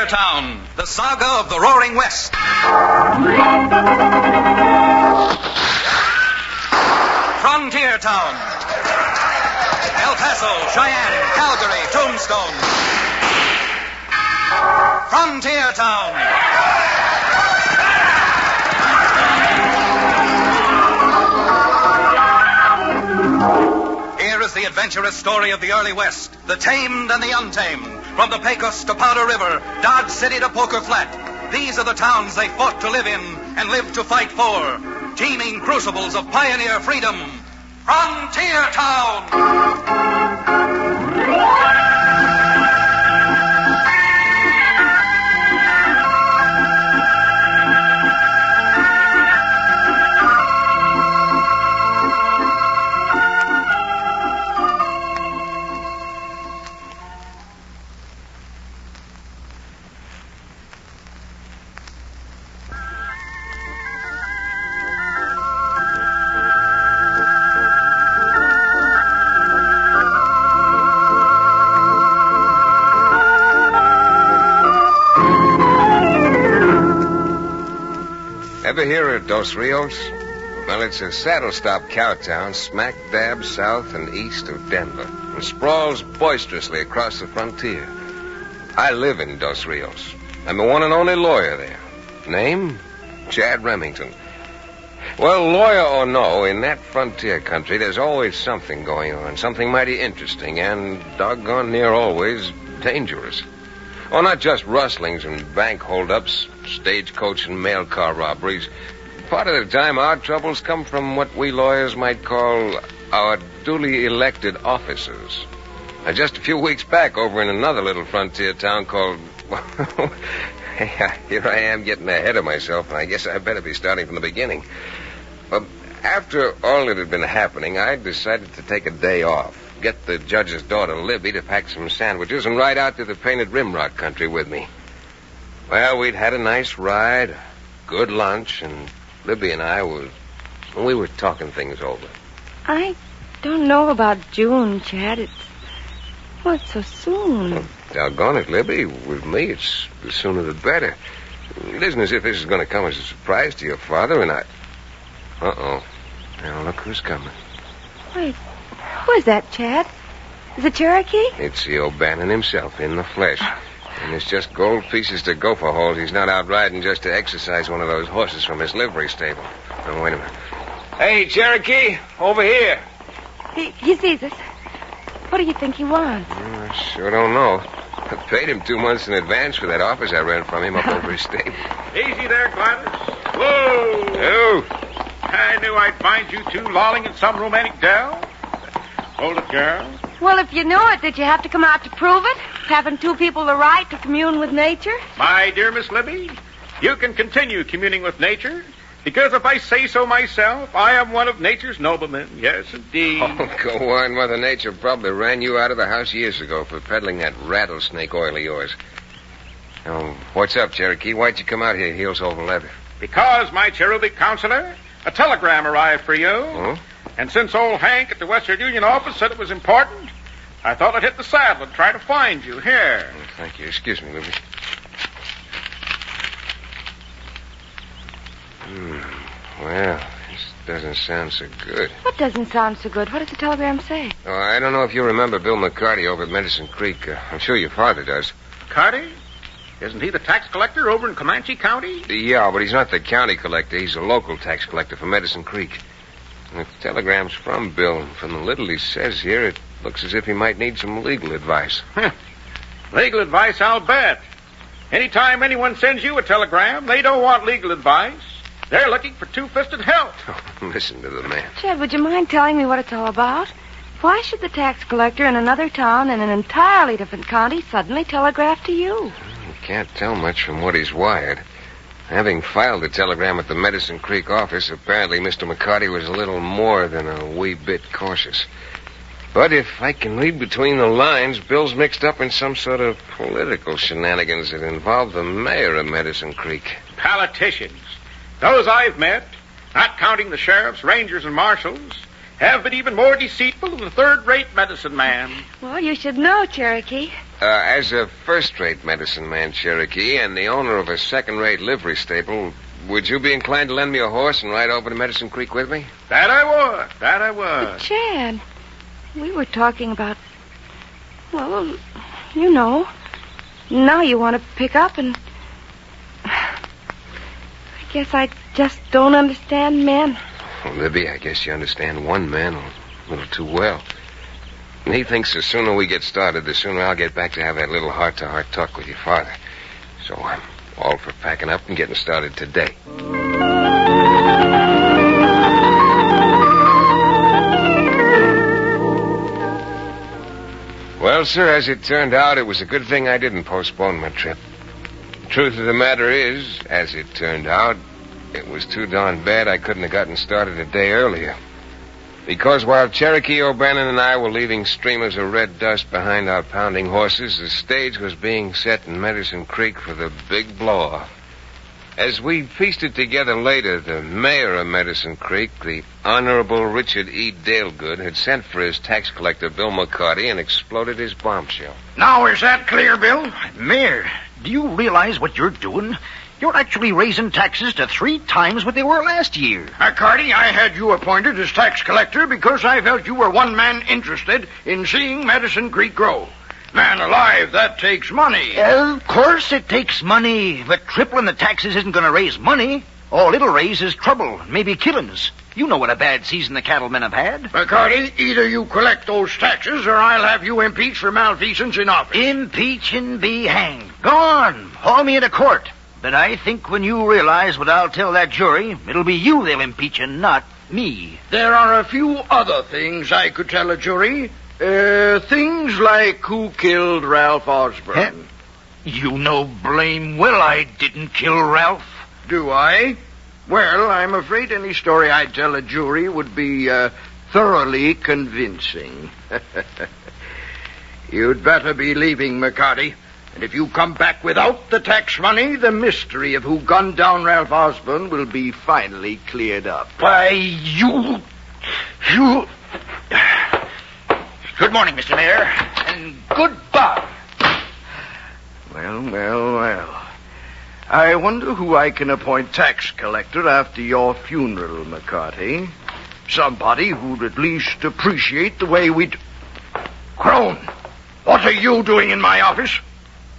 Town, the saga of the Roaring West. Frontier Town. El Paso, Cheyenne, Calgary, Tombstone. Frontier Town. Here is the adventurous story of the early West, the tamed and the untamed. From the Pecos to Powder River, Dodge City to Poker Flat. These are the towns they fought to live in and lived to fight for. Teeming crucibles of pioneer freedom. Frontier Town! Ever hear of Dos Rios? Well, it's a saddle-stop cow town smack dab south and east of Denver and sprawls boisterously across the frontier. I live in Dos Rios. I'm the one and only lawyer there. Name? Chad Remington. Well, lawyer or no, in that frontier country, there's always something going on, something mighty interesting and, doggone near always, dangerous. Oh, not just rustlings and bank holdups, stagecoach and mail car robberies. Part of the time, our troubles come from what we lawyers might call our duly elected officers. Now, just a few weeks back, over in another little frontier town called... Here I am getting ahead of myself, and I guess I better be starting from the beginning. But after all that had been happening, I decided to take a day off. Get the judge's daughter, Libby, to pack some sandwiches and ride out to the Painted Rimrock country with me. Well, we'd had a nice ride, a good lunch, and Libby and I we were talking things over. I don't know about June, Chad. It's so soon. Well, doggone it, Libby. With me, it's the sooner the better. It isn't as if this is going to come as a surprise to your father, and I... Uh-oh. Now, look who's coming. Wait. Who is that, Chad? Is it Cherokee? It's the O'Bannon himself, in the flesh. And it's just gold pieces to gopher holes. He's not out riding just to exercise one of those horses from his livery stable. Now, wait a minute. Hey, Cherokee, over here. He sees us. What do you think he wants? I sure don't know. I paid him 2 months in advance for that office I ran from him up over his stable. Easy there, Gladys. Whoa! I knew I'd find you two lolling in some romantic dell. Hold it, girl. Well, if you knew it, did you have to come out to prove it? Having two people the right to commune with nature? My dear Miss Libby, you can continue communing with nature, because if I say so myself, I am one of nature's noblemen. Yes, indeed. Oh, go on. Mother Nature probably ran you out of the house years ago for peddling that rattlesnake oil of yours. Now, what's up, Cherokee? Why'd you come out here heels over leather? Because, my cherubic counselor, a telegram arrived for you. Oh? And since old Hank at the Western Union office said it was important, I thought I'd hit the saddle and try to find you. Here. Oh, thank you. Excuse me, Libby. Well, this doesn't sound so good. What doesn't sound so good? What does the telegram say? Oh, I don't know if you remember Bill McCarty over at Medicine Creek. I'm sure your father does. McCarty? Isn't he the tax collector over in Comanche County? Yeah, but he's not the county collector. He's a local tax collector for Medicine Creek. And the telegram's from Bill. And from the little he says here, it looks as if he might need some legal advice. Legal advice, I'll bet. Anytime anyone sends you a telegram, they don't want legal advice. They're looking for two-fisted help. Oh, listen to the man. Chad, would you mind telling me what it's all about? Why should the tax collector in another town in an entirely different county suddenly telegraph to you? You can't tell much from what he's wired. Having filed the telegram at the Medicine Creek office, apparently Mr. McCarty was a little more than a wee bit cautious. But if I can read between the lines, Bill's mixed up in some sort of political shenanigans that involve the mayor of Medicine Creek. Politicians. Those I've met, not counting the sheriffs, rangers, and marshals, have been even more deceitful than the third-rate medicine man. Well, you should know, Cherokee. As a first-rate medicine man, Cherokee, and the owner of a second-rate livery stable, would you be inclined to lend me a horse and ride over to Medicine Creek with me? That I would. That I But, would. Chad, we were talking about, well, you know. Now you want to pick up and... I guess I just don't understand men. Well, Libby, I guess you understand one man a little too well. And he thinks the sooner we get started, the sooner I'll get back to have that little heart-to-heart talk with your father. So I'm all for packing up and getting started today. Well, sir, as it turned out, it was a good thing I didn't postpone my trip. Truth of the matter is, as it turned out, it was too darn bad I couldn't have gotten started a day earlier. Because while Cherokee O'Bannon and I were leaving streamers of red dust behind our pounding horses, the stage was being set in Medicine Creek for the big blow-off. As we feasted together later, the mayor of Medicine Creek, the Honorable Richard E. Dalegood, had sent for his tax collector, Bill McCarty, and exploded his bombshell. Now, is that clear, Bill? Mayor, do you realize what you're doing? You're actually raising taxes to 3 times what they were last year. McCarty, I had you appointed as tax collector because I felt you were one man interested in seeing Medicine Creek grow. Man alive, that takes money. Of course it takes money, but tripling the taxes isn't going to raise money. All it'll raise is trouble, maybe killings. You know what a bad season the cattlemen have had. McCarty, either you collect those taxes or I'll have you impeached for malfeasance in office. Impeach and be hanged. Go on, haul me into court. But I think when you realize what I'll tell that jury, it'll be you they'll impeach and not me. There are a few other things I could tell a jury. Things like who killed Ralph Osborne. Huh? You know blame well I didn't kill Ralph. Do I? Well, I'm afraid any story I'd tell a jury would be thoroughly convincing. You'd better be leaving, McCarty. And if you come back without the tax money, the mystery of who gunned down Ralph Osborne will be finally cleared up. Why, you... Good morning, Mr. Mayor, and goodbye. Well. I wonder who I can appoint tax collector after your funeral, McCarty. Somebody who'd at least appreciate the way we'd... Crone, what are you doing in my office?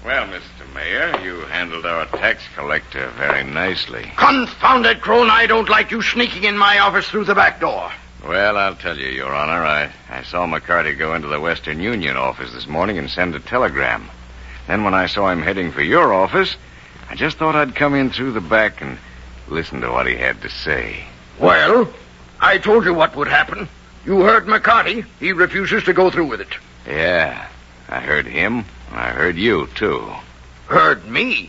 Well, Mr. Mayor, you handled our tax collector very nicely. Confound it, Crone, I don't like you sneaking in my office through the back door. Well, I'll tell you, Your Honor, I saw McCarty go into the Western Union office this morning and send a telegram. Then when I saw him heading for your office, I just thought I'd come in through the back and listen to what he had to say. Well, I told you what would happen. You heard McCarty. He refuses to go through with it. Yeah, I heard him. I heard you, too. Heard me?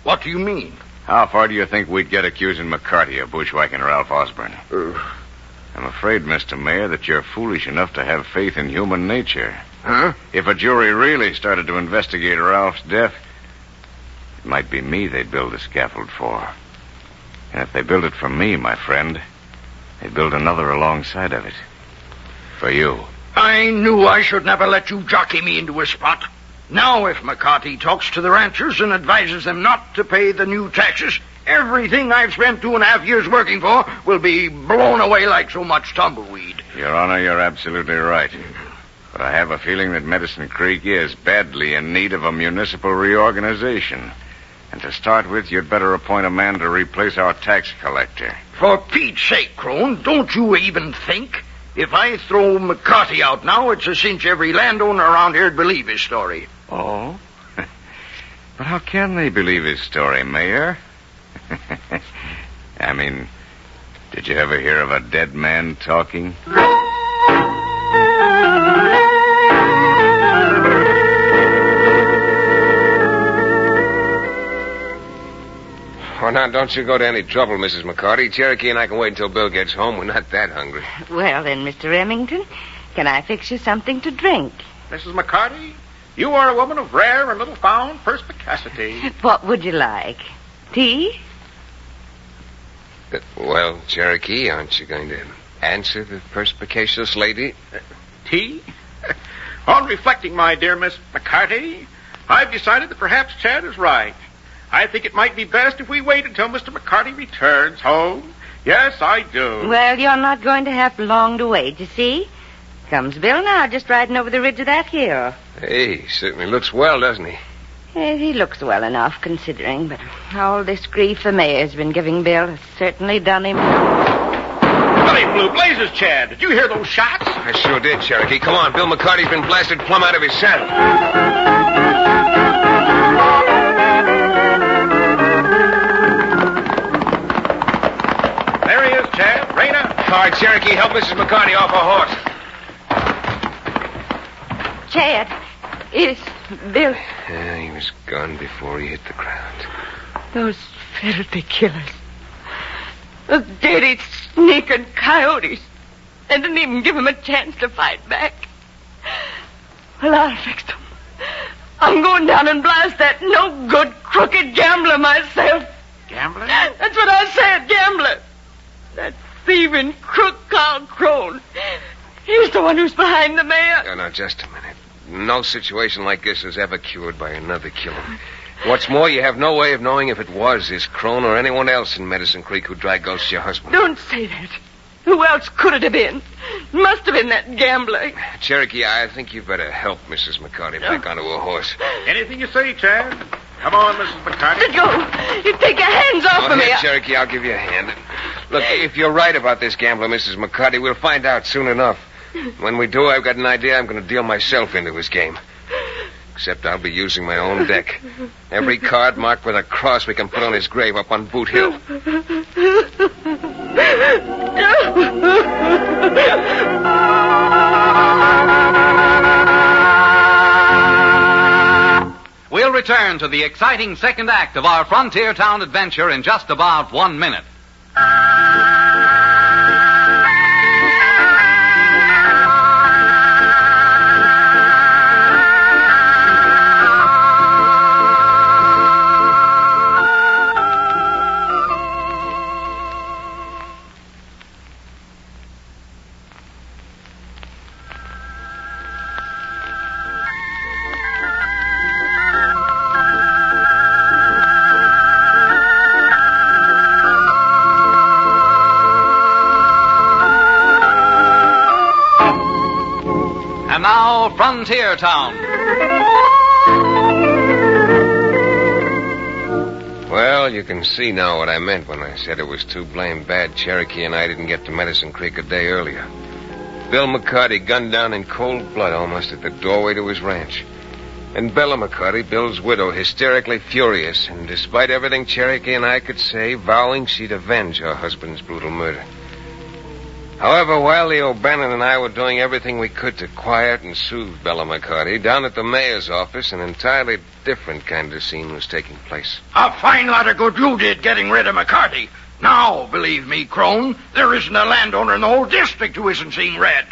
What do you mean? How far do you think we'd get accusing McCarty of bushwhacking Ralph Osborne? I'm afraid, Mr. Mayor, that you're foolish enough to have faith in human nature. Huh? If a jury really started to investigate Ralph's death, it might be me they'd build a scaffold for. And if they build it for me, my friend, they'd build another alongside of it. For you. I knew I should never let you jockey me into a spot. Now, if McCarty talks to the ranchers and advises them not to pay the new taxes, everything I've spent 2.5 years working for will be blown away like so much tumbleweed. Your Honor, you're absolutely right. But I have a feeling that Medicine Creek is badly in need of a municipal reorganization. And to start with, you'd better appoint a man to replace our tax collector. For Pete's sake, Crone, don't you even think? If I throw McCarty out now, it's a cinch every landowner around here'd believe his story. Oh? But how can they believe his story, Mayor? I mean, did you ever hear of a dead man talking? Oh, now, don't you go to any trouble, Mrs. McCarty. Cherokee and I can wait until Bill gets home. We're not that hungry. Well, then, Mr. Remington, can I fix you something to drink? Mrs. McCarty, you are a woman of rare and little found perspicacity. What would you like? Tea? Well, Cherokee, aren't you going to answer the perspicacious lady? Tea? On reflecting, my dear Miss McCarty, I've decided that perhaps Chad is right. I think it might be best if we wait until Mr. McCarty returns home. Yes, I do. Well, you're not going to have long to wait, you see. Comes Bill now, just riding over the ridge of that hill. Hey, he certainly looks well, doesn't he? He looks well enough, considering, but all this grief the mayor's been giving Bill has certainly done him. Billy Blue Blazes, Chad. Did you hear those shots? I sure did, Cherokee. Come on, Bill McCarty's been blasted plumb out of his saddle. There he is, Chad. Raina. All right, Cherokee, help Mrs. McCarty off her horse. Chad, is Bill... Yeah, he was gone before he hit the ground. Those filthy killers. Those dirty, sneaking coyotes. They didn't even give him a chance to fight back. Well, I'll fix them. I'm going down and blast that no-good, crooked gambler myself. Gambler? That's what I said, gambler. That thieving crook Carl Crone. He's the one who's behind the mayor. Now, just a minute. No situation like this is ever cured by another killing. What's more, you have no way of knowing if it was this Crone or anyone else in Medicine Creek who dragged Ghost your husband. Don't say that. Who else could it have been? Must have been that gambler. Cherokee, I think you better help Mrs. McCarty back onto her horse. Anything you say, Chad. Come on, Mrs. McCarty. Let go. You take your hands off of me. Here, Cherokee, I'll give you a hand. Look, if you're right about this gambler, Mrs. McCarty, we'll find out soon enough. When we do, I've got an idea I'm going to deal myself into his game. Except I'll be using my own deck. Every card marked with a cross we can put on his grave up on Boot Hill. We'll return to the exciting second act of our Frontier Town adventure in just about 1 minute. And now, Frontier Town. Well, you can see now what I meant when I said it was too blame bad Cherokee and I didn't get to Medicine Creek a day earlier. Bill McCarty gunned down in cold blood almost at the doorway to his ranch. And Bella McCarty, Bill's widow, hysterically furious, and despite everything Cherokee and I could say, vowing she'd avenge her husband's brutal murder. However, while Leo O'Bannon and I were doing everything we could to quiet and soothe Bella McCarty, down at the mayor's office, an entirely different kind of scene was taking place. A fine lot of good you did getting rid of McCarty. Now, believe me, Crone, there isn't a landowner in the whole district who isn't seeing red.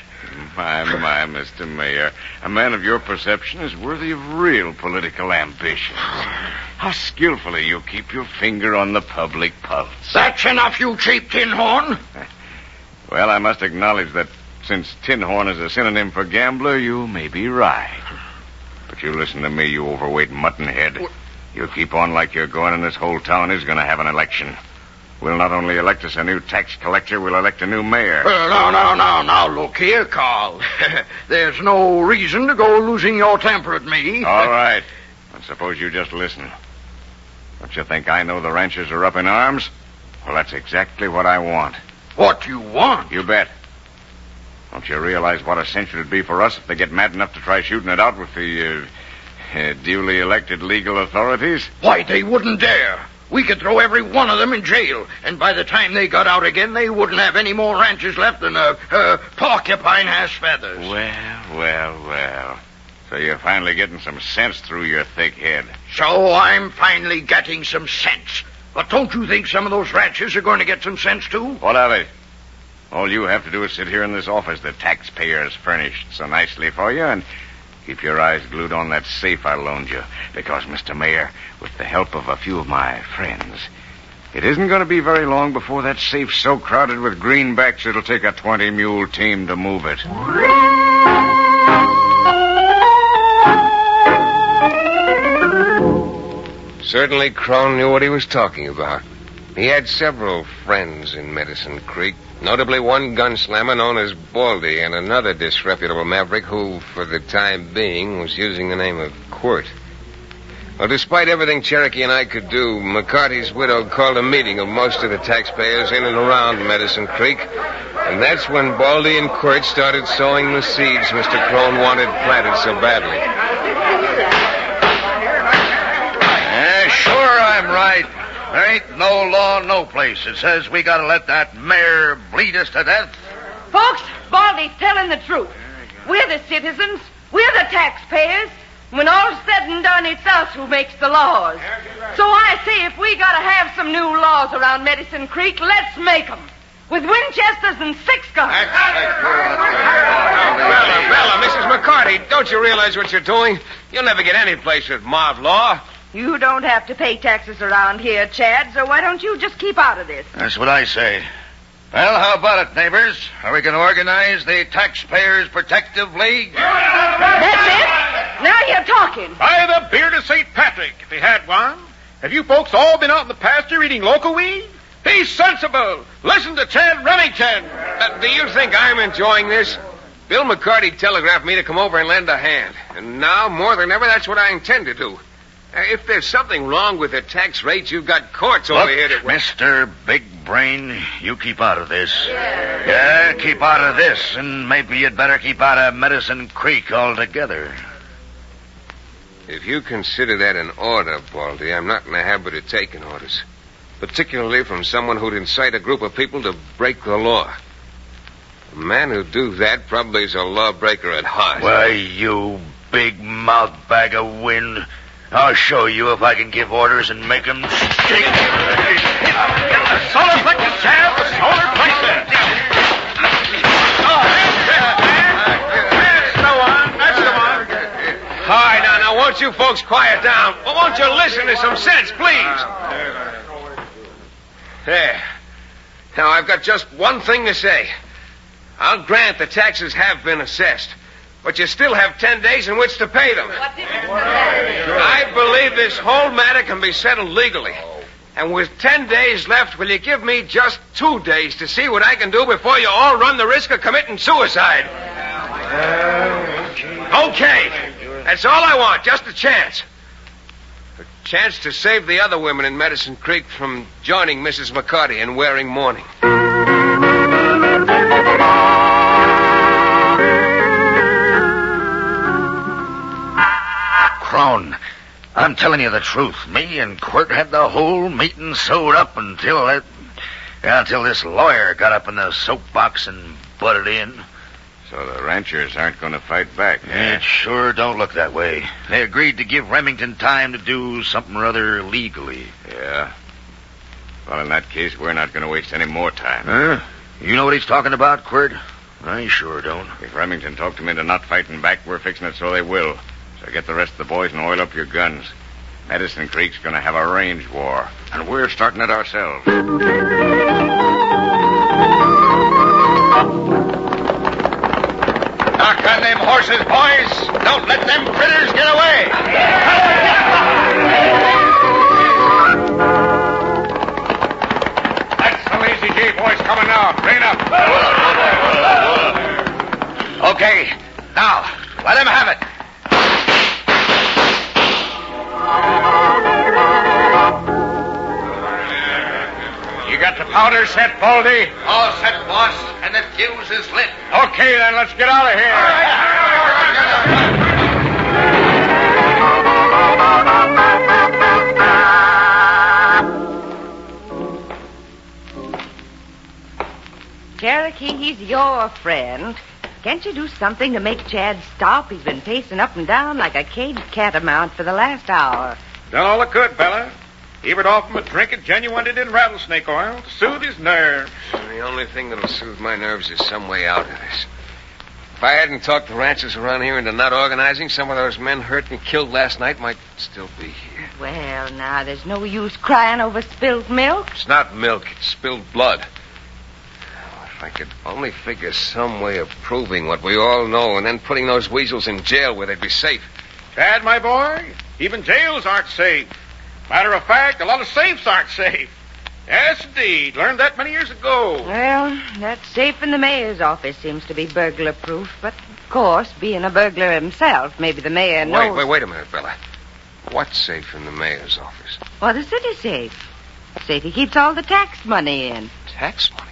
My, Mr. Mayor. A man of your perception is worthy of real political ambitions. How skillfully you keep your finger on the public pulse. That's enough, you cheap tin horn. Well, I must acknowledge that since tin horn is a synonym for gambler, you may be right. But you listen to me, you overweight muttonhead. You keep on like you're going, and this whole town is going to have an election. We'll not only elect us a new tax collector, we'll elect a new mayor. Now, look here, Carl. There's no reason to go losing your temper at me. All right. And suppose you just listen. Don't you think I know the ranchers are up in arms? Well, that's exactly what I want. What you want? You bet. Don't you realize what a cinch it'd be for us if they get mad enough to try shooting it out with the duly elected legal authorities? Why, they wouldn't dare. We could throw every one of them in jail, and by the time they got out again, they wouldn't have any more ranches left than a porcupine has feathers. Well. So you're finally getting some sense through your thick head. So I'm finally getting some sense. But don't you think some of those ranchers are going to get some sense, too? What of it? All you have to do is sit here in this office the taxpayers furnished so nicely for you and keep your eyes glued on that safe I loaned you. Because, Mr. Mayor, with the help of a few of my friends, it isn't going to be very long before that safe's so crowded with greenbacks it'll take a 20-mule team to move it. Certainly Crone knew what he was talking about. He had several friends in Medicine Creek, notably one gunslammer known as Baldy and another disreputable maverick who, for the time being, was using the name of Quirt. Well, despite everything Cherokee and I could do, McCarty's widow called a meeting of most of the taxpayers in and around Medicine Creek, and that's when Baldy and Quirt started sowing the seeds Mr. Crone wanted planted so badly. Sure I'm right. There ain't no law no place that says we gotta let that mare bleed us to death. Folks, Baldy's telling the truth. We're the citizens. We're the taxpayers. When all's said and done, it's us who makes the laws. So I say if we gotta have some new laws around Medicine Creek, let's make them. With Winchesters and six guns. Bella, Mrs. McCarty, don't you realize what you're doing? You'll never get any place with mob law. You don't have to pay taxes around here, Chad, so why don't you just keep out of this? That's what I say. Well, how about it, neighbors? Are we going to organize the Taxpayers Protective League? That's it? Now you're talking. By the beard of St. Patrick, if he had one. Have you folks all been out in the pasture eating local weed? Be sensible. Listen to Chad Remington. Do you think I'm enjoying this? Bill McCarty telegraphed me to come over and lend a hand. And now, more than ever, that's what I intend to do. If there's something wrong with the tax rates, you've got courts over here that... Mr. Big Brain, you keep out of this. Yeah, keep out of this, and maybe you'd better keep out of Medicine Creek altogether. If you consider that an order, Baldy, I'm not in the habit of taking orders. Particularly from someone who'd incite a group of people to break the law. A man who'd do that probably is a lawbreaker at heart. Why, you big mouth bag of wind... I'll show you if I can give orders and make them stick. Solar plexus, Chad, the solar plexus. That's the one. All right, now, won't you folks quiet down? Well, won't you listen to some sense, please? There. Now, I've got just one thing to say. I'll grant the taxes have been assessed. But you still have 10 days in which to pay them. I believe this whole matter can be settled legally. And with 10 days left, will you give me just 2 days to see what I can do before you all run the risk of committing suicide? Okay. That's all I want, just a chance. A chance to save the other women in Medicine Creek from joining Mrs. McCarty in wearing mourning. Crone, I'm telling you the truth. Me and Quirt had the whole meeting sewed up until this lawyer got up in the soapbox and butted in. So the ranchers aren't going to fight back, eh? It sure don't look that way. They agreed to give Remington time to do something rather legally. Yeah. Well, in that case, we're not going to waste any more time. Huh? You know what he's talking about, Quirt? I sure don't. If Remington talked them into not fighting back, we're fixing it so they will. So get the rest of the boys and oil up your guns. Medicine Creek's going to have a range war, and we're starting it ourselves. Knock on them horses, boys. Don't let them critters get away. That's the Lazy J boys coming now. Rein up. Okay, now, let him have it. You got the powder set, Baldy? All set, boss, and the fuse is lit. Okay, then, let's get out of here. Cherokee, he's your friend. Can't you do something to make Chad stop? He's been pacing up and down like a caged catamount for the last hour. Done all I could, Bella. Even offered him a drink of genuine rattlesnake oil to soothe his nerves. The only thing that'll soothe my nerves is some way out of this. If I hadn't talked the ranchers around here into not organizing, some of those men hurt and killed last night might still be here. Well, now, there's no use crying over spilled milk. It's not milk, it's spilled blood. If I could only figure some way of proving what we all know and then putting those weasels in jail where they'd be safe. Chad, my boy, even jails aren't safe. Matter of fact, a lot of safes aren't safe. Yes, indeed. Learned that many years ago. Well, that safe in the mayor's office seems to be burglar-proof, but of course, being a burglar himself, maybe the mayor knows... Wait a minute, Bella. What's safe in the mayor's office? Well, the city safe. Safe he keeps all the tax money in. Tax money?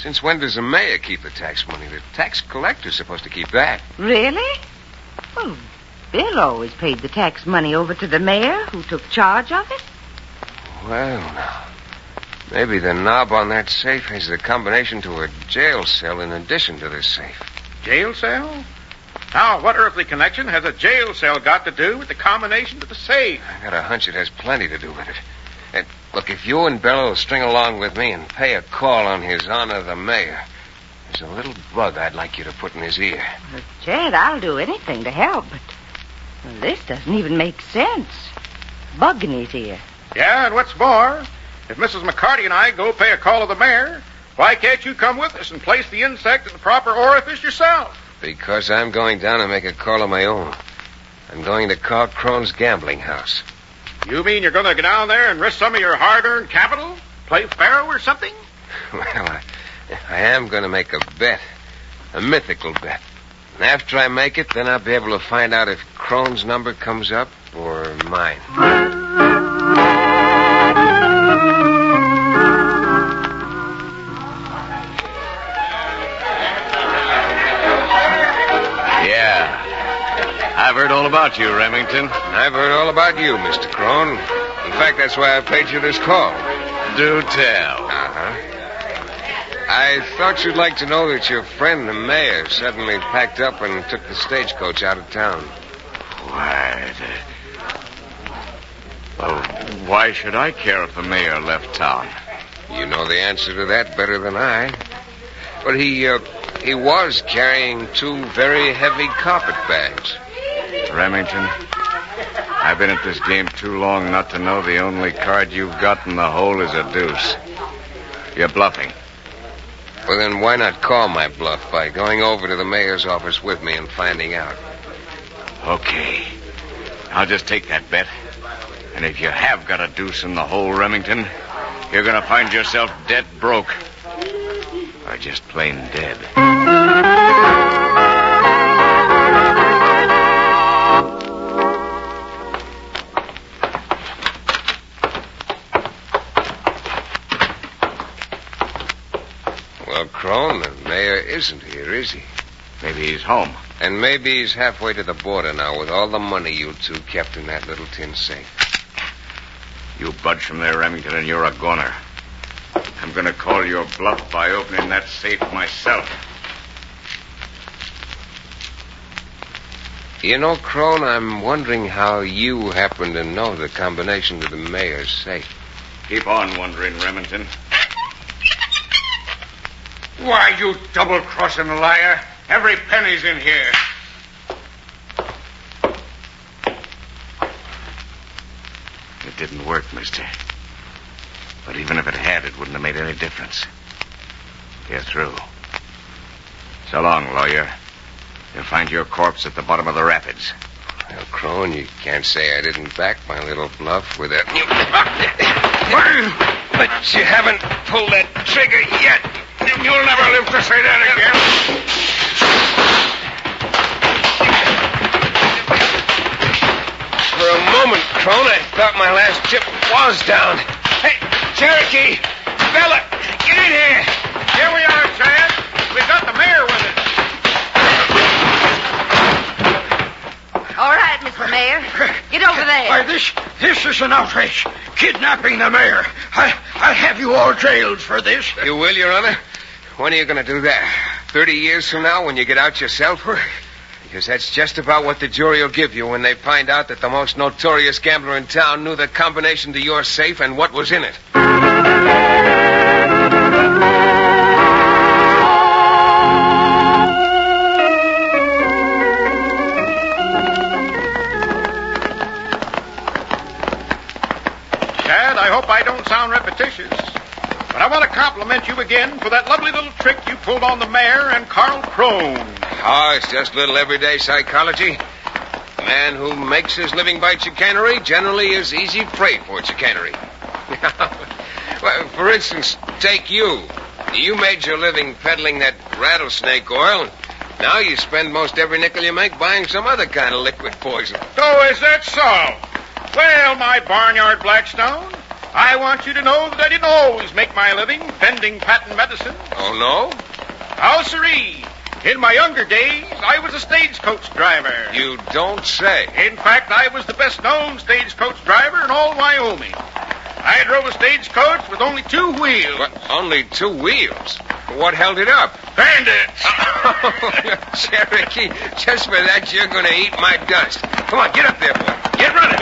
Since when does the mayor keep the tax money? The tax collector's supposed to keep that. Really? Well, Bill always paid the tax money over to the mayor, who took charge of it. Well, now, maybe the knob on that safe has the combination to a jail cell in addition to this safe. Jail cell? Now, what earthly connection has a jail cell got to do with the combination to the safe? I got a hunch it has plenty to do with it. And look, if you and Bella will string along with me and pay a call on His Honor the Mayor, there's a little bug I'd like you to put in his ear. Well, Chad, I'll do anything to help, but this doesn't even make sense. Bug in his ear. Yeah, and what's more, if Mrs. McCarty and I go pay a call to the mayor, why can't you come with us and place the insect in the proper orifice yourself? Because I'm going down and make a call of my own. I'm going to call Crone's gambling house. You mean you're going to go down there and risk some of your hard-earned capital? Play faro or something? Well, I am going to make a bet. A mythical bet. And after I make it, then I'll be able to find out if Crone's number comes up or mine. Yeah. I've heard all about you, Remington. I've heard all about you, Mr. Crone. In fact, that's why I paid you this call. Do tell. Uh-huh. I thought you'd like to know that your friend, the mayor, suddenly packed up and took the stagecoach out of town. Why should I care if the mayor left town? You know the answer to that better than I. But he was carrying 2 very heavy carpet bags. Remington, I've been at this game too long not to know the only card you've got in the hole is a deuce. You're bluffing. Well, then why not call my bluff by going over to the mayor's office with me and finding out? Okay. I'll just take that bet. And if you have got a deuce in the hole, Remington, you're going to find yourself dead broke. Or just plain dead. Well, Crone, the mayor isn't here, is he? Maybe he's home. And maybe he's halfway to the border now with all the money you 2 kept in that little tin safe. You budge from there, Remington, and you're a goner. I'm going to call your bluff by opening that safe myself. You know, Crone, I'm wondering how you happen to know the combination to the mayor's safe. Keep on wondering, Remington. Why, you double-crossing liar. Every penny's in here. It didn't work, mister. But even if it had, it wouldn't have made any difference. You're through. So long, lawyer. You'll find your corpse at the bottom of the rapids. Well, Crone, you can't say I didn't back my little bluff with that. But you haven't pulled that trigger yet. You'll never live to say that again. For a moment, Crone, I thought my last chip was down. Hey, Cherokee! Bella! Get in here! Here we are, Chad. We've got the mayor with us. All right, Mr. Mayor. Get over there. Why, this is an outrage. Kidnapping the mayor. I'll have you all jailed for this. You will, Your Honor? When are you going to do that? 30 years from now when you get out yourself? Because that's just about what the jury will give you when they find out that the most notorious gambler in town knew the combination to your safe and what was in it. Chad, I hope I don't sound repetitious, but I want to compliment you again for that lovely little trick you pulled on the mayor and Carl Crone. Oh, it's just little everyday psychology. man who makes his living by chicanery generally is easy prey for chicanery. Well, for instance, take you. You made your living peddling that rattlesnake oil. Now you spend most every nickel you make buying some other kind of liquid poison. Oh, is that so? Well, my barnyard Blackstone, I want you to know that I didn't always make my living vending patent medicine. Oh, no? How siree. In my younger days, I was a stagecoach driver. You don't say. In fact, I was the best-known stagecoach driver in all Wyoming. I drove a stagecoach with only 2 wheels. What, only 2 wheels? What held it up? Bandits! Oh, Cherokee, just for that, you're going to eat my dust. Come on, get up there, boy. Get running.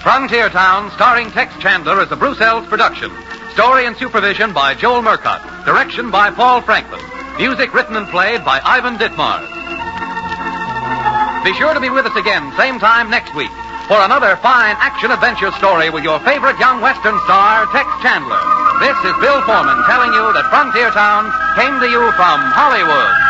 Frontier Town, starring Tex Chandler, is a Bruce Ells production. Story and supervision by Joel Murcott. Direction by Paul Franklin. Music written and played by Ivan Ditmars. Be sure to be with us again, same time next week, for another fine action-adventure story with your favorite young Western star, Tex Chandler. This is Bill Foreman telling you that Frontier Town came to you from Hollywood.